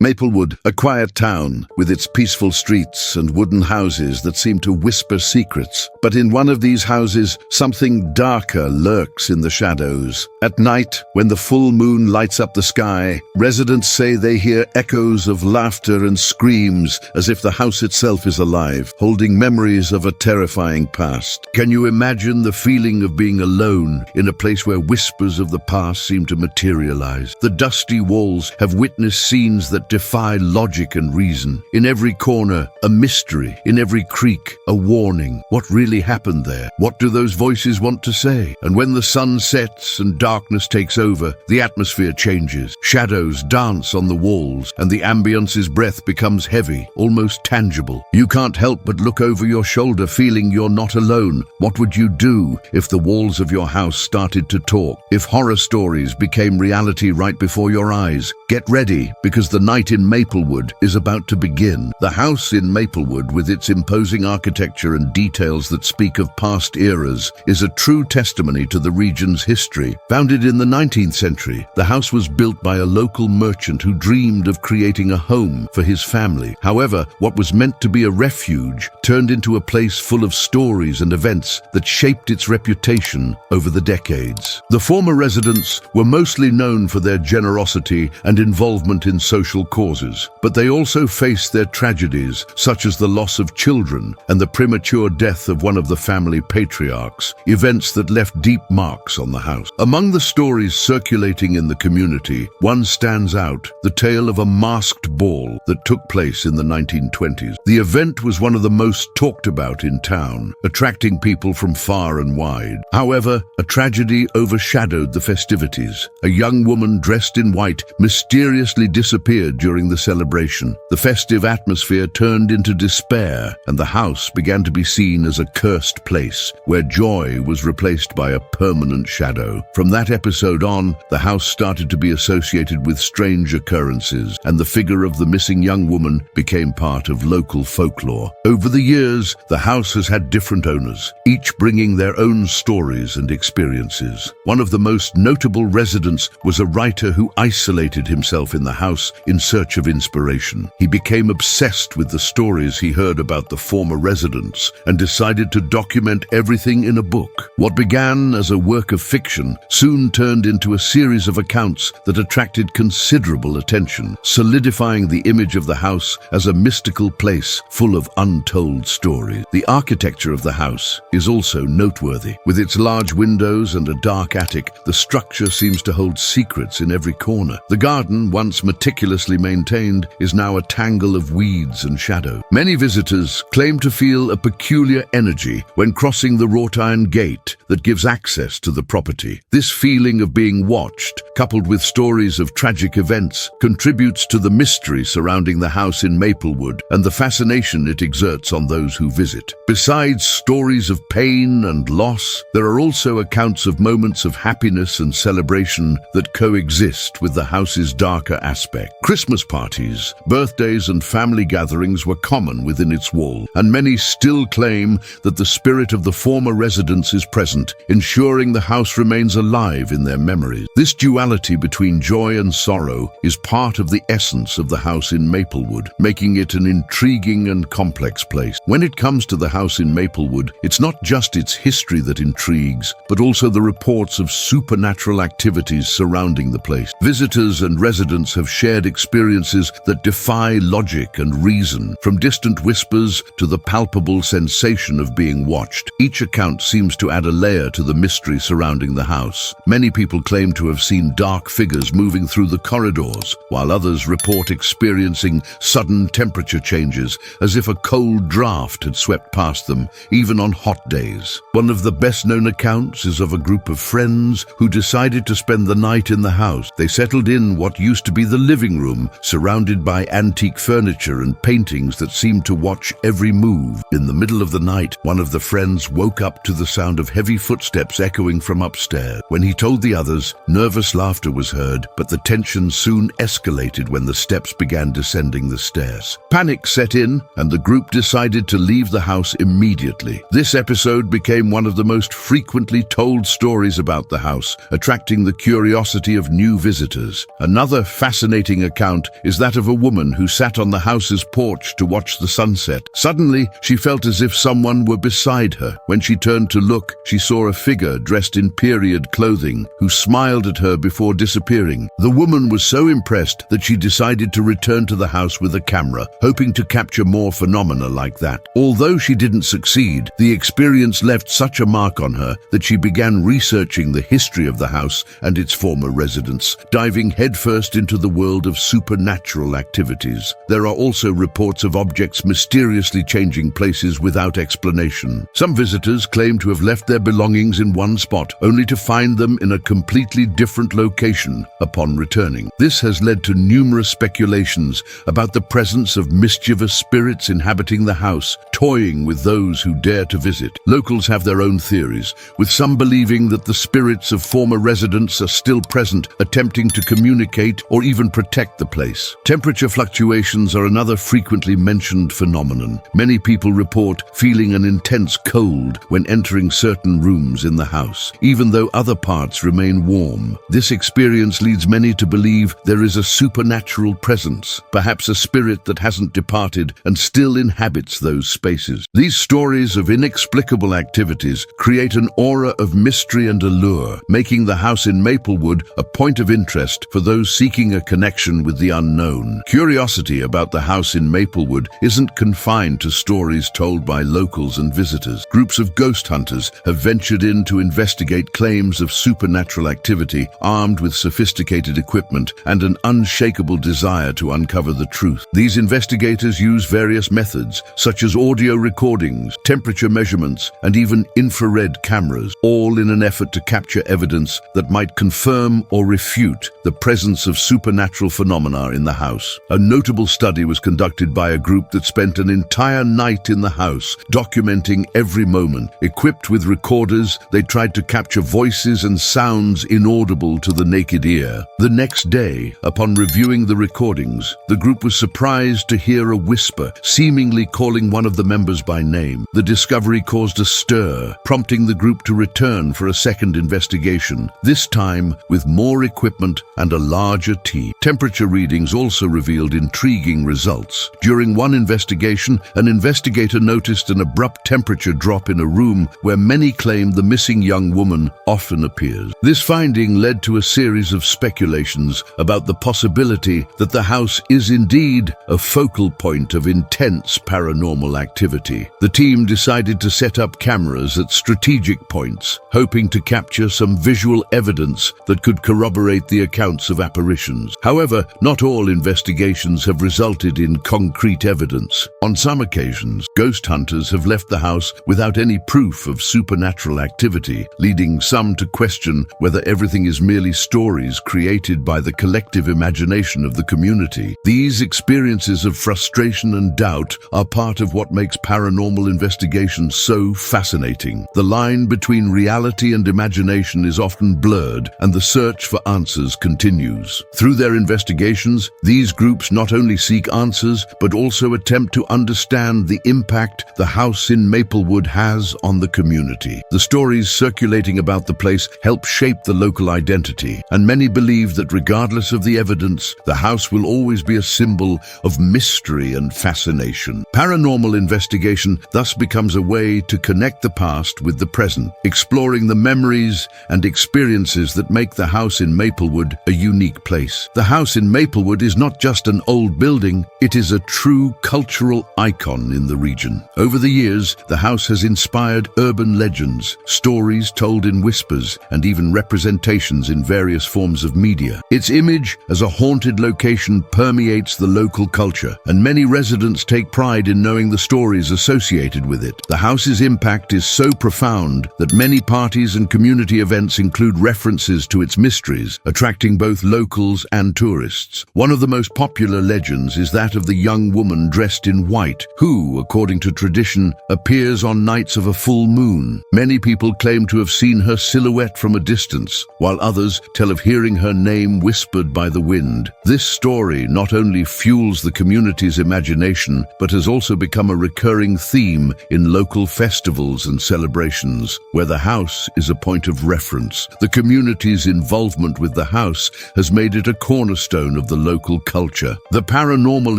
Maplewood, a quiet town with its peaceful streets and wooden houses that seem to whisper secrets. But in one of these houses, something darker lurks in the shadows. At night, when the full moon lights up the sky, residents say they hear echoes of laughter and screams as if the house itself is alive, holding memories of a terrifying past. Can you imagine the feeling of being alone in a place where whispers of the past seem to materialize? The dusty walls have witnessed scenes that defy logic and reason. In every corner, a mystery. In every creak, a warning. What really happened there? What do those voices want to say? And when the sun sets and darkness takes over, the atmosphere changes. Shadows dance on the walls, and the ambience's breath becomes heavy, almost tangible. You can't help but look over your shoulder, feeling you're not alone. What would you do if the walls of your house started to talk? If horror stories became reality right before your eyes? Get ready, because the night in Maplewood is about to begin. The house in Maplewood, with its imposing architecture and details that speak of past eras, is a true testimony to the region's history. Founded in the 19th century, the house was built by a local merchant who dreamed of creating a home for his family. However, what was meant to be a refuge turned into a place full of stories and events that shaped its reputation over the decades. The former residents were mostly known for their generosity and involvement in social causes, but they also faced their tragedies, such as the loss of children and the premature death of one of the family patriarchs, events that left deep marks on the house. Among the stories circulating in the community, one stands out: the tale of a masked ball that took place in the 1920s. The event was one of the most talked about in town, attracting people from far and wide. However, a tragedy overshadowed the festivities. A young woman dressed in white mysteriously disappeared during the celebration. The festive atmosphere turned into despair, and the house began to be seen as a cursed place, where joy was replaced by a permanent shadow. From that episode on, the house started to be associated with strange occurrences, and the figure of the missing young woman became part of local folklore. Over the years, the house has had different owners, each bringing their own stories and experiences. One of the most notable residents was a writer who isolated himself in the house in search of inspiration. He became obsessed with the stories he heard about the former residents and decided to document everything in a book. What began as a work of fiction soon turned into a series of accounts that attracted considerable attention, solidifying the image of the house as a mystical place full of untold stories. The architecture of the house is also noteworthy. With its large windows and a dark attic, the structure seems to hold secrets in every corner. The garden, once meticulously maintained, is now a tangle of weeds and shadow. Many visitors claim to feel a peculiar energy when crossing the wrought iron gate that gives access to the property. This feeling of being watched, coupled with stories of tragic events, contributes to the mystery surrounding the house in Maplewood and the fascination it exerts on those who visit. Besides stories of pain and loss, there are also accounts of moments of happiness and celebration that coexist with the house's darker aspect. Christmas parties, birthdays, and family gatherings were common within its wall, and many still claim that the spirit of the former residents is present, ensuring the house remains alive in their memories. This duality between joy and sorrow is part of the essence of the house in Maplewood, making it an intriguing and complex place. When it comes to the house in Maplewood, it's not just its history that intrigues, but also the reports of supernatural activities surrounding the place. Visitors and residents have shared experiences that defy logic and reason, from distant whispers to the palpable sensation of being watched. Each account seems to add a layer to the mystery surrounding the house. Many people claim to have seen dark figures moving through the corridors, while others report experiencing sudden temperature changes, as if a cold draft had swept past them, even on hot days. One of the best-known accounts is of a group of friends who decided to spend the night in the house. They settled in what used to be the living room, surrounded by antique furniture and paintings that seemed to watch every move. In the middle of the night, one of the friends woke up to the sound of heavy footsteps echoing from upstairs. When he told the others, nervous laughter was heard, but the tension soon escalated when the steps began descending the stairs. Panic set in, and the group decided to leave the house immediately. This episode became one of the most frequently told stories about the house, attracting the curiosity of new visitors. Another fascinating account account is that of a woman who sat on the house's porch to watch the sunset. Suddenly, she felt as if someone were beside her. When she turned to look, she saw a figure dressed in period clothing who smiled at her before disappearing. The woman was so impressed that she decided to return to the house with a camera, hoping to capture more phenomena like that. Although she didn't succeed, the experience left such a mark on her that she began researching the history of the house and its former residents, diving headfirst into the world of supernatural activities. There are also reports of objects mysteriously changing places without explanation. Some visitors claim to have left their belongings in one spot, only to find them in a completely different location upon returning. This has led to numerous speculations about the presence of mischievous spirits inhabiting the house, toying with those who dare to visit. Locals have their own theories, with some believing that the spirits of former residents are still present, attempting to communicate or even protect the place. Temperature fluctuations are another frequently mentioned phenomenon. Many people report feeling an intense cold when entering certain rooms in the house, even though other parts remain warm. This experience leads many to believe there is a supernatural presence, perhaps a spirit that hasn't departed and still inhabits those spaces. These stories of inexplicable activities create an aura of mystery and allure, making the house in Maplewood a point of interest for those seeking a connection with the unknown. Curiosity about the house in Maplewood isn't confined to stories told by locals and visitors. Groups of ghost hunters have ventured in to investigate claims of supernatural activity, armed with sophisticated equipment and an unshakable desire to uncover the truth. These investigators use various methods, such as audio recordings, temperature measurements, and even infrared cameras, all in an effort to capture evidence that might confirm or refute the presence of supernatural phenomena in the house. A notable study was conducted by a group that spent an entire night in the house, documenting every moment. Equipped with recorders, they tried to capture voices and sounds inaudible to the naked ear. The next day, upon reviewing the recordings, the group was surprised to hear a whisper, seemingly calling one of the members by name. The discovery caused a stir, prompting the group to return for a second investigation, this time with more equipment and a larger team. Temperature readings also revealed intriguing results. During one investigation, an investigator noticed an abrupt temperature drop in a room where many claimed the missing young woman often appears. This finding led to a series of speculations about the possibility that the house is indeed a focal point of intense paranormal activity. The team decided to set up cameras at strategic points, hoping to capture some visual evidence that could corroborate the accounts of apparitions. However, not all investigations have resulted in concrete evidence. On some occasions, ghost hunters have left the house without any proof of supernatural activity, leading some to question whether everything is merely stories created by the collective imagination of the community. These experiences of frustration and doubt are part of what makes paranormal investigation so fascinating. The line between reality and imagination is often blurred, and the search for answers continues. Through their investigations, these groups not only seek answers, but also attempt to understand the impact the house in Maplewood has on the community. The stories circulating about the place help shape the local identity, and many believe that regardless of the evidence, the house will always be a symbol of mystery and fascination. Paranormal investigation thus becomes a way to connect the past with the present, exploring the memories and experiences that make the house in Maplewood a unique place. The house in Maplewood is not just an old building, it is a true cultural icon in the region. Over the years, the house has inspired urban legends, stories told in whispers, and even representations in various forms of media. Its image as a haunted location permeates the local culture, and many residents take pride in knowing the stories associated with it. The house's impact is so profound that many parties and community events include references to its mysteries, attracting both locals and tourists. One of the most popular legends is that of the young woman dressed in white, who, according to tradition, appears on nights of a full moon. Many people claim to have seen her silhouette from a distance, while others tell of hearing her name whispered by the wind. This story not only fuels the community's imagination, but has also become a recurring theme in local festivals and celebrations, where the house is a point of reference. The community's involvement with the house has made it a cornerstone backbone of the local culture. The paranormal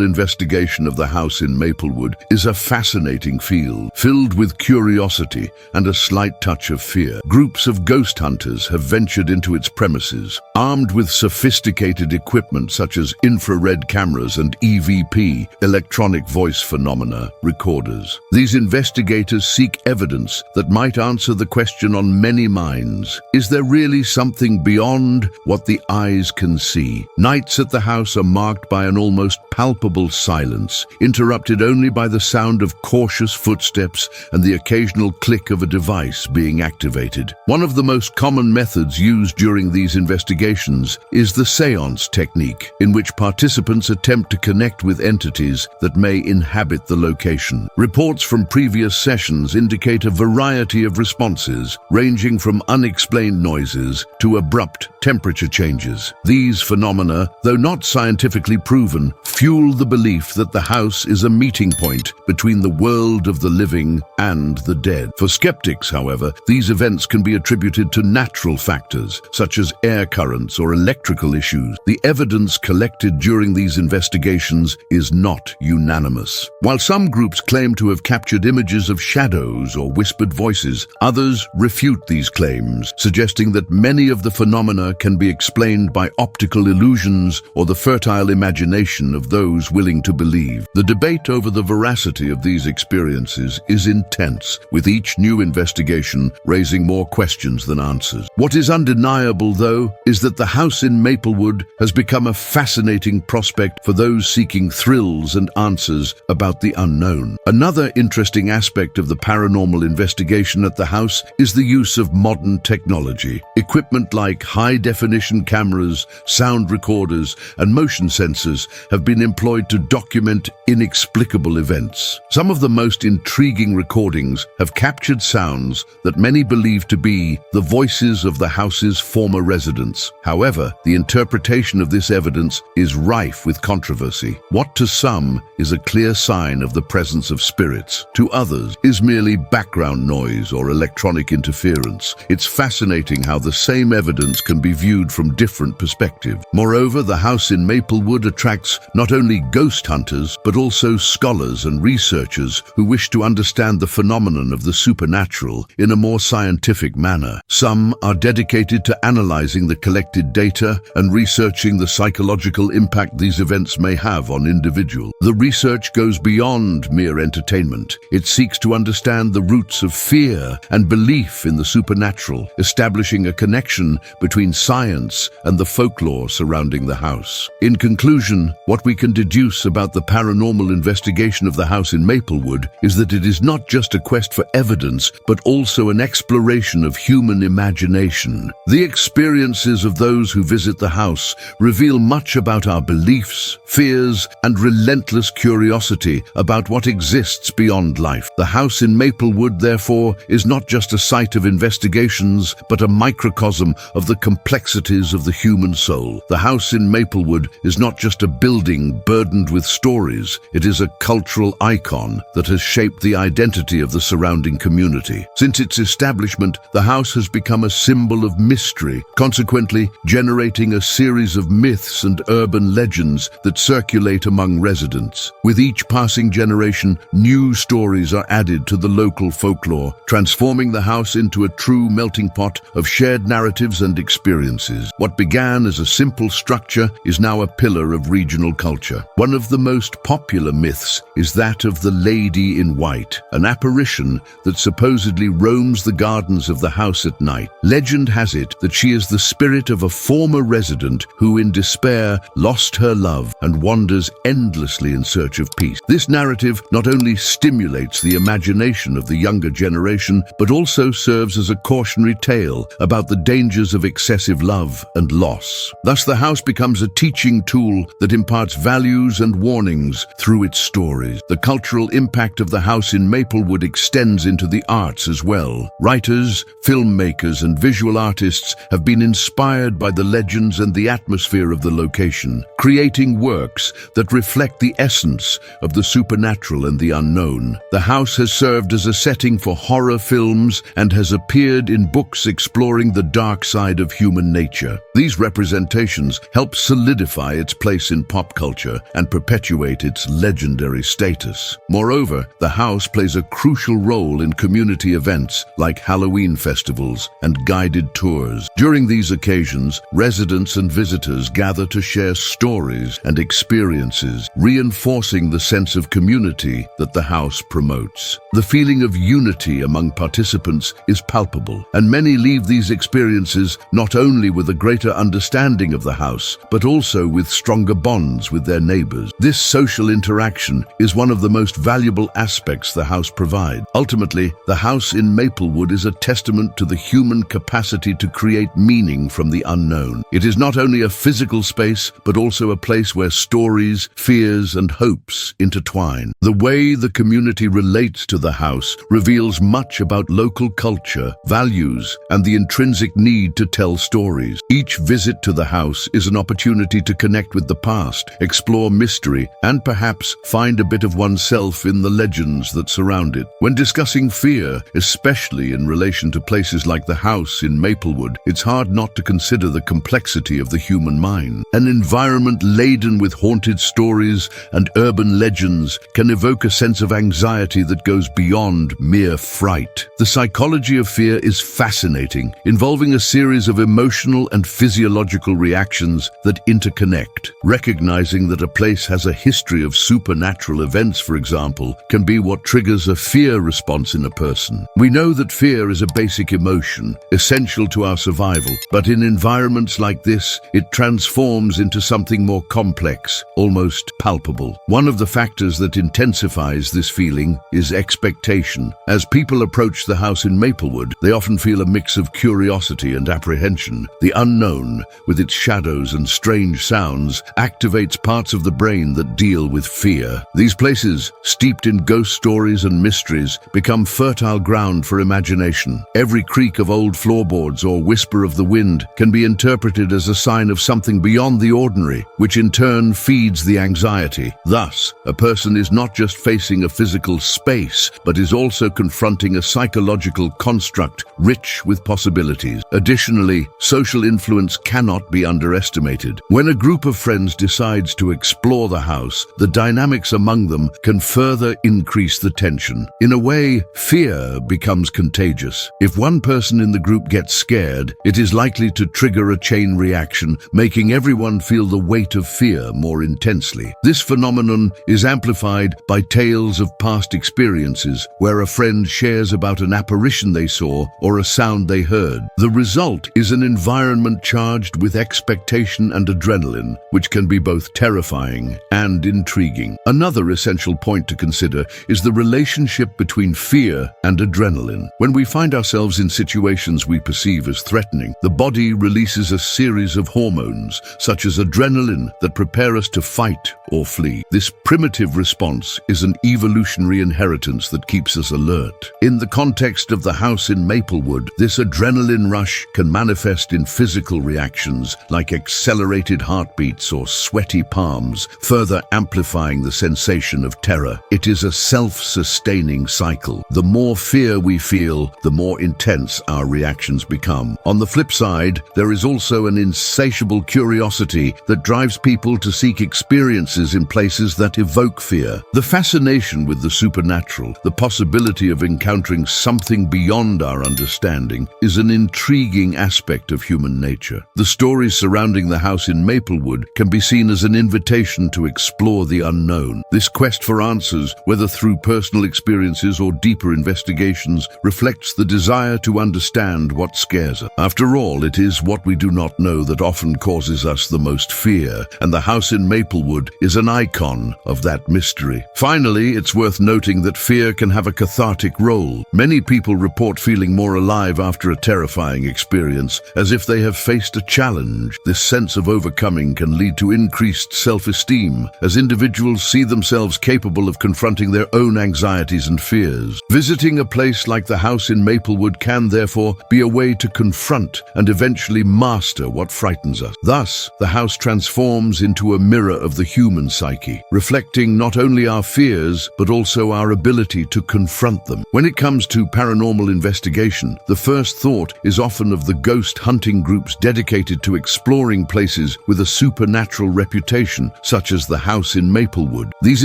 investigation of the house in Maplewood is a fascinating field, filled with curiosity and a slight touch of fear. Groups of ghost hunters have ventured into its premises, armed with sophisticated equipment such as infrared cameras and EVP, electronic voice phenomena, recorders. These investigators seek evidence that might answer the question on many minds: is there really something beyond what the eyes can see? Nights at the house are marked by an almost palpable silence, interrupted only by the sound of cautious footsteps and the occasional click of a device being activated. One of the most common methods used during these investigations is the séance technique, in which participants attempt to connect with entities that may inhabit the location. Reports from previous sessions indicate a variety of responses, ranging from unexplained noises to abrupt temperature changes. These phenomena, though not scientifically proven, fuel the belief that the house is a meeting point between the world of the living and the dead. For skeptics, however, these events can be attributed to natural factors, such as air currents or electrical issues. The evidence collected during these investigations is not unanimous. While some groups claim to have captured images of shadows or whispered voices, others refute these claims, suggesting that many of the phenomena can be explained by optical illusions or the fertile imagination of those willing to believe. The debate over the veracity of these experiences is intense, with each new investigation raising more questions than answers. What is undeniable, though, is that the house in Maplewood has become a fascinating prospect for those seeking thrills and answers about the unknown. Another interesting aspect of the paranormal investigation at the house is the use of modern technology. Equipment like high-definition cameras, sound recorders, and motion sensors have been employed to document inexplicable events. Some of the most intriguing recordings have captured sounds that many believe to be the voices of the house's former residents. However, the interpretation of this evidence is rife with controversy. What to some is a clear sign of the presence of spirits, to others is merely background noise or electronic interference. It's fascinating how the same evidence can be viewed from different perspectives. Moreover, the house in Maplewood attracts not only ghost hunters, but also scholars and researchers who wish to understand the phenomenon of the supernatural in a more scientific manner. Some are dedicated to analyzing the collected data and researching the psychological impact these events may have on individuals. The research goes beyond mere entertainment. It seeks to understand the roots of fear and belief in the supernatural, establishing a connection between science and the folklore surrounding the house. In conclusion, what we can deduce about the paranormal investigation of the house in Maplewood is that it is not just a quest for evidence, but also an exploration of human imagination. The experiences of those who visit the house reveal much about our beliefs, fears, and relentless curiosity about what exists beyond life. The house in Maplewood, therefore, is not just a site of investigations, but a microcosm of the complexities of the human soul. The house in Maplewood is not just a building burdened with stories. It is a cultural icon that has shaped the identity of the surrounding community. Since its establishment, the house has become a symbol of mystery, consequently generating a series of myths and urban legends that circulate among residents. With each passing generation, new stories are added to the local folklore, transforming the house into a true melting pot of shared narratives and experiences. What began as a simple structure is now a pillar of regional culture. One of the most popular myths is that of the Lady in White, an apparition that supposedly roams the gardens of the house at night. Legend has it that she is the spirit of a former resident who, in despair, lost her love and wanders endlessly in search of peace. This narrative not only stimulates the imagination of the younger generation, but also serves as a cautionary tale about the dangers of excessive love and loss. Thus, the house becomes a teaching tool that imparts values and warnings through its stories. The cultural impact of the house in Maplewood extends into the arts as well. Writers, filmmakers, and visual artists have been inspired by the legends and the atmosphere of the location, creating works that reflect the essence of the supernatural and the unknown. The house has served as a setting for horror films and has appeared in books exploring the dark side of human nature. These representations help solidify its place in pop culture and perpetuate its legendary status. Moreover, the house plays a crucial role in community events like Halloween festivals and guided tours. During these occasions, residents and visitors gather to share stories and experiences, reinforcing the sense of community that the house promotes. The feeling of unity among participants is palpable, and many leave these experiences not only with a greater understanding of the house, but also with stronger bonds with their neighbors. This social interaction is one of the most valuable aspects the house provides. Ultimately, the house in Maplewood is a testament to the human capacity to create meaning from the unknown. It is not only a physical space, but also a place where stories, fears, and hopes intertwine. The way the community relates to the house reveals much about local culture, values, and the intrinsic need to tell stories. Each visit to the house is an opportunity to connect with the past, explore mystery, and perhaps find a bit of oneself in the legends that surround it. When discussing fear, especially in relation to places like the house in Maplewood, it's hard not to consider the complexity of the human mind. An environment laden with haunted stories and urban legends can evoke a sense of anxiety that goes beyond mere fright. The psychology of fear is fascinating, involving a series of emotional and physiological reactions that interconnect. Recognizing that a place has a history of supernatural events, for example, can be what triggers a fear response in a person. We know that fear is a basic emotion, essential to our survival, but in environments like this, it transforms into something more complex, almost palpable. One of the factors that intensifies this feeling is expectation. As people approach the house in Maplewood, they often feel a mix of curiosity and apprehension. The unknown, with its shadows and strange sounds, activates parts of the brain that deal with fear. These places, steeped in ghost stories and mysteries, become fertile ground for imagination. Every creak of old floorboards or whisper of the wind can be interpreted as a sign of something beyond the ordinary, which in turn feeds the anxiety. Thus, a person is not just facing a physical space, but is also confronting a psychological construct rich with possibilities. Additionally, social influence cannot be underestimated. When a group of friends decides to explore the house, the dynamics among them can further increase the tension. In a way, fear becomes contagious. If one person in the group gets scared, it is likely to trigger a chain reaction, making everyone feel the weight of fear more intensely. This phenomenon is amplified by tales of past experiences, where a friend shares about an apparition they saw or a sound they heard. The result is an environment charged with expectation and adrenaline, which can be both terrifying and intriguing. Another essential point to consider is the relationship between fear and adrenaline. When we find ourselves in situations we perceive as threatening, the body releases a series of hormones, such as adrenaline, that prepare us to fight or flee. This primitive response is an evolutionary inheritance that keeps us alert. In the context of the house in Maplewood, this adrenaline rush can manifest in physical reactions like accelerated heartbeats or sweaty palms, further amplifying the sensation of terror. It is a self-sustaining cycle. The more fear we feel, the more intense our reactions become. On the flip side, there is also an insatiable curiosity that drives people to seek experiences in places that evoke fear. The fascination with the supernatural, the possibility of encountering something beyond our understanding, is an intriguing aspect of human nature. The stories surrounding the house in Maplewood can be seen as an invitation to explore the unknown. This quest for answers, whether through personal experiences or deeper investigations, reflects the desire to understand what scares us. After all, it is what we do not know that often causes us the most fear, and the house in Maplewood is an icon of that mystery. Finally, it's worth noting that fear can have a cathartic role. Many people report feeling more alive after a terrifying experience, as if they have faced a challenge. This sense of overcoming can lead to increased self-esteem, as individuals see themselves capable of confronting their own anxieties and fears. Visiting a place like the house in Maplewood can, therefore, be a way to confront and eventually master what frightens us. Thus, the house transforms into a mirror of the human psyche, reflecting not only our fears, but also our ability to confront them. When it comes to paranormal investigation, the first thought is often of the ghost hunting groups dedicated to exploring places places with a supernatural reputation, such as the house in Maplewood. These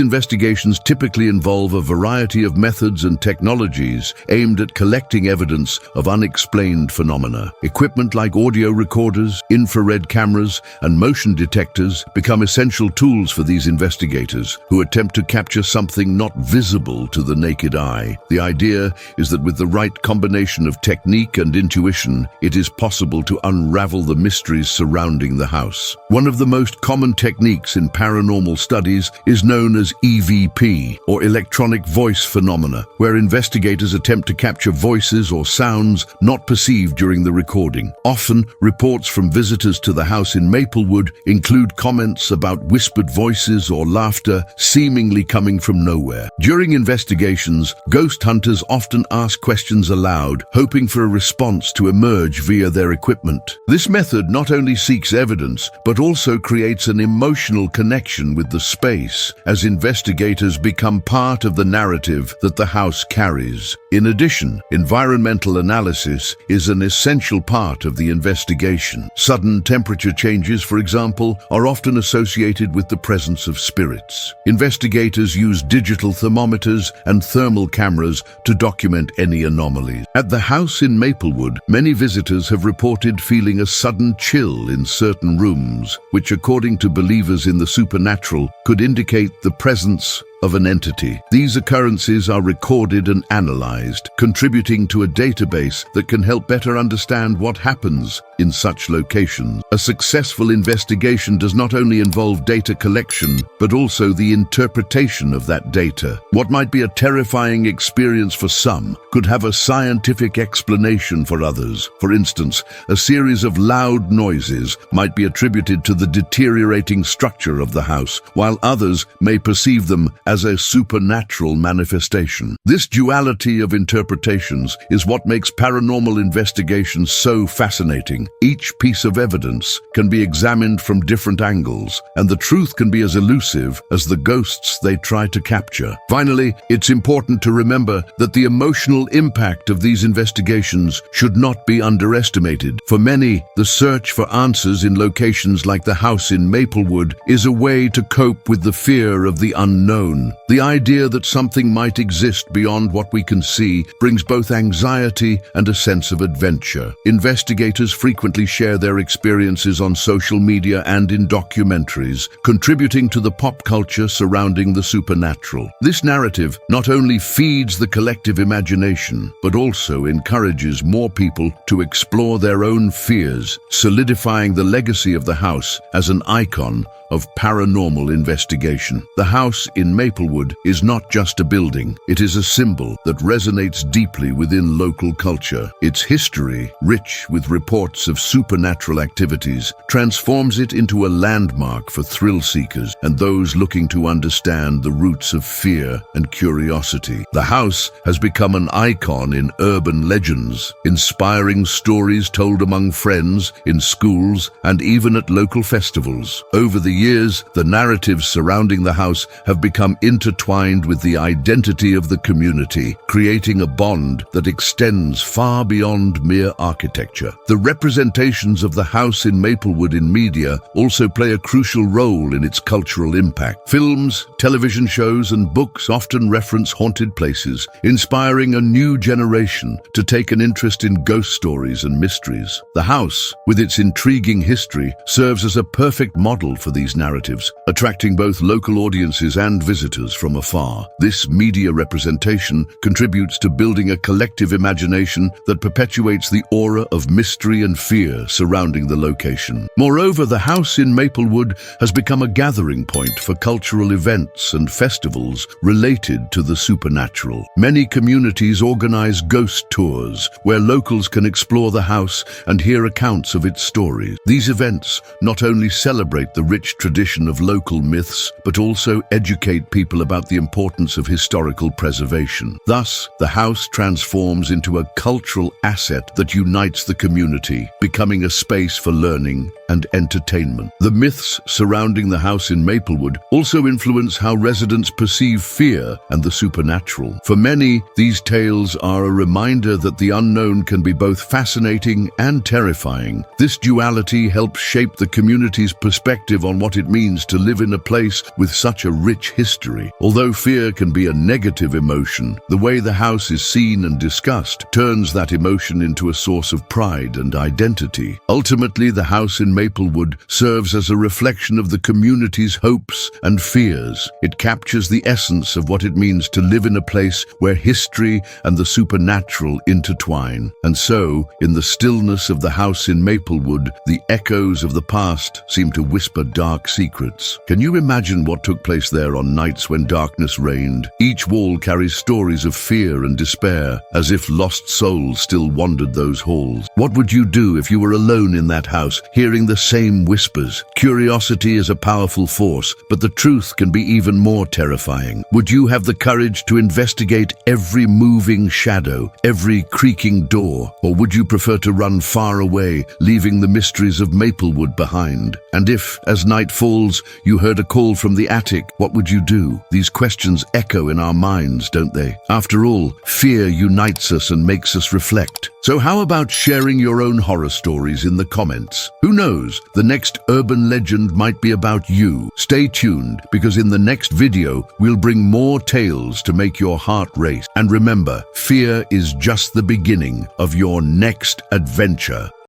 investigations typically involve a variety of methods and technologies aimed at collecting evidence of unexplained phenomena. Equipment like audio recorders, infrared cameras, and motion detectors become essential tools for these investigators who attempt to capture something not visible to the naked eye. The idea is that with the right combination of technique and intuition, it is possible to unravel the mysteries surrounding the house. One of the most common techniques in paranormal studies is known as EVP, or electronic voice phenomena, where investigators attempt to capture voices or sounds not perceived during the recording. Often, reports from visitors to the house in Maplewood include comments about whispered voices or laughter seemingly coming from nowhere. During investigations, ghost hunters often ask questions aloud, hoping for a response to emerge via their equipment. This method not only seeks evidence, but also creates an emotional connection with the space, as investigators become part of the narrative that the house carries. In addition, environmental analysis is an essential part of the investigation. Sudden temperature changes, for example, are often associated with the presence of spirits. Investigators use digital thermometers and thermal cameras to document any anomalies. At the house in Maplewood, many visitors have reported feeling a sudden chill in certain rooms, which, according to believers in the supernatural, could indicate the presence of an entity. These occurrences are recorded and analyzed, contributing to a database that can help better understand what happens in such locations. A successful investigation does not only involve data collection, but also the interpretation of that data. What might be a terrifying experience for some could have a scientific explanation for others. For instance, a series of loud noises might be attributed to the deteriorating structure of the house, while others may perceive them as a supernatural manifestation. This duality of interpretations is what makes paranormal investigations so fascinating. Each piece of evidence can be examined from different angles, and the truth can be as elusive as the ghosts they try to capture. Finally, it's important to remember that the emotional impact of these investigations should not be underestimated. For many, the search for answers in locations like the house in Maplewood is a way to cope with the fear of the unknown. The idea that something might exist beyond what we can see brings both anxiety and a sense of adventure. Investigators frequently share their experiences on social media and in documentaries, contributing to the pop culture surrounding the supernatural. This narrative not only feeds the collective imagination, but also encourages more people to explore their own fears, solidifying the legacy of the house as an icon of paranormal investigation. The house in Maplewood is not just a building, it is a symbol that resonates deeply within local culture. Its history, rich with reports of supernatural activities, transforms it into a landmark for thrill seekers and those looking to understand the roots of fear and curiosity. The house has become an icon in urban legends, inspiring stories told among friends, in schools, and even at local festivals. Over the years, the narratives surrounding the house have become intertwined with the identity of the community, creating a bond that extends far beyond mere architecture. The representations of the house in Maplewood in media also play a crucial role in its cultural impact. Films, television shows, and books often reference haunted places, inspiring a new generation to take an interest in ghost stories and mysteries. The house, with its intriguing history, serves as a perfect model for these narratives, attracting both local audiences and visitors from afar. This media representation contributes to building a collective imagination that perpetuates the aura of mystery and fear surrounding the location. Moreover, the house in Maplewood has become a gathering point for cultural events and festivals related to the supernatural. Many communities organize ghost tours, where locals can explore the house and hear accounts of its stories. These events not only celebrate the rich tradition of local myths, but also educate people about the importance of historical preservation. Thus, the house transforms into a cultural asset that unites the community, becoming a space for learning and entertainment. The myths surrounding the house in Maplewood also influence how residents perceive fear and the supernatural. For many, these tales are a reminder that the unknown can be both fascinating and terrifying. This duality helps shape the community's perspective on what it means to live in a place with such a rich history. Although fear can be a negative emotion, the way the house is seen and discussed turns that emotion into a source of pride and identity. Ultimately, the house in Maplewood serves as a reflection of the community's hopes and fears. It captures the essence of what it means to live in a place where history and the supernatural intertwine. And so, in the stillness of the house in Maplewood, the echoes of the past seem to whisper dark secrets. Can you imagine what took place there on nights when darkness reigned? Each wall carries stories of fear and despair, as if lost souls still wandered those halls. What would you do if you were alone in that house, hearing the same whispers? Curiosity is a powerful force, but the truth can be even more terrifying. Would you have the courage to investigate every moving shadow, every creaking door, or would you prefer to run far away, leaving the mysteries of Maplewood behind? And if, as night falls, you heard a call from the attic, what would you do? These questions echo in our minds, don't they? After all, fear unites us and makes us reflect. So how about sharing your own horror stories in the comments? Who knows, the next urban legend might be about you. Stay tuned, because in the next video, we'll bring more tales to make your heart race. And remember, fear is just the beginning of your next adventure.